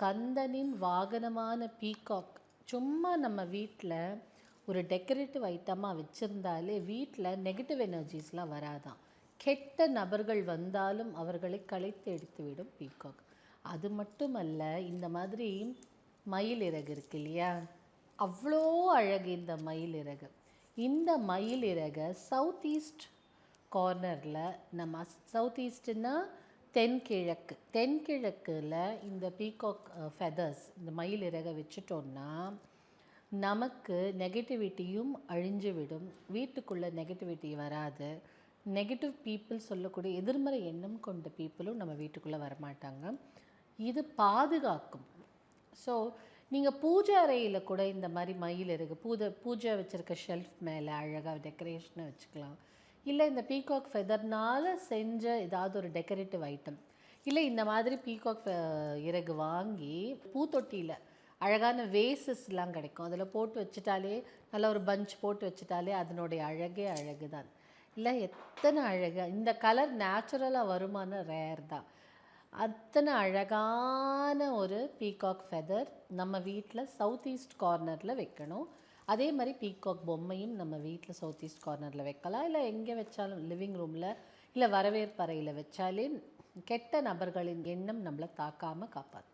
ஸ்கந்தனின் வாகனமான peacock சும்மா நம்ம வீட்டில் ஒரு டெக்கரேட்டிவ் ஐட்டமாக வச்சுருந்தாலே வீட்டில் நெகட்டிவ் எனர்ஜிஸ்லாம் வராதான். கெட்ட நபர்கள் வந்தாலும் அவர்களை கலைத்து எடுத்துவிடும் பீகாக். அது மட்டுமல்ல, இந்த மாதிரி மயில் இறகு இருக்கு இல்லையா, அவ்வளோ அழகு இந்த மயில் இறகு. இந்த மயில் இறகை சவுத் ஈஸ்ட் கார்னரில், நம்ம சவுத் ஈஸ்ட்னா தென்கிழக்கில் இந்த பீகாக் ஃபெதர்ஸ், இந்த மயில் இறகை வச்சுட்டோன்னா நமக்கு நெகட்டிவிட்டியும் அழிஞ்சு விடும். வீட்டுக்குள்ளே நெகட்டிவிட்டி வராது. நெகட்டிவ் பீப்புள் சொல்லக்கூடிய எதிர்மறை எண்ணம் கொண்ட பீப்புளும் நம்ம வீட்டுக்குள்ளே வரமாட்டாங்க. இது பாதுகாக்கும். ஸோ நீங்கள் பூஜை அறையில் கூட இந்த மாதிரி மயில் இறகு பூஜை வச்சுருக்க ஷெல்ஃப் மேலே அழகாக டெக்கரேஷனை வச்சுக்கலாம். இல்லை இந்த பீகாக் ஃபெதர்னால் செஞ்ச ஏதாவது ஒரு டெக்கரேட்டிவ் ஐட்டம், இல்லை இந்த மாதிரி பீகாக் இறகு வாங்கி பூத்தொட்டியில் அழகான வேசஸ்லாம் கிடைக்கும், அதில் போட்டு வச்சுட்டாலே, நல்ல ஒரு பஞ்ச் போட்டு வச்சுட்டாலே அதனுடைய அழகே அழகு தான். இல்லை எத்தனை அழகாக இந்த கலர் நேச்சுரலாக வருமான ரேர் தான். அத்தனை அழகான ஒரு பீகாக் ஃபெதர் நம்ம வீட்டில் சவுத் ஈஸ்ட் கார்னரில் வைக்கணும். அதே மாதிரி பீகாக் பொம்மையும் நம்ம வீட்டில் சவுத் ஈஸ்ட் கார்னரில் வைக்கலாம். இல்லை எங்கே வச்சாலும், லிவிங் ரூமில் இல்லை வரவேற்பறையில் வச்சாலே கெட்ட நபர்களின் எண்ணம் நம்மளை தாக்காமல் காப்பாற்றும்.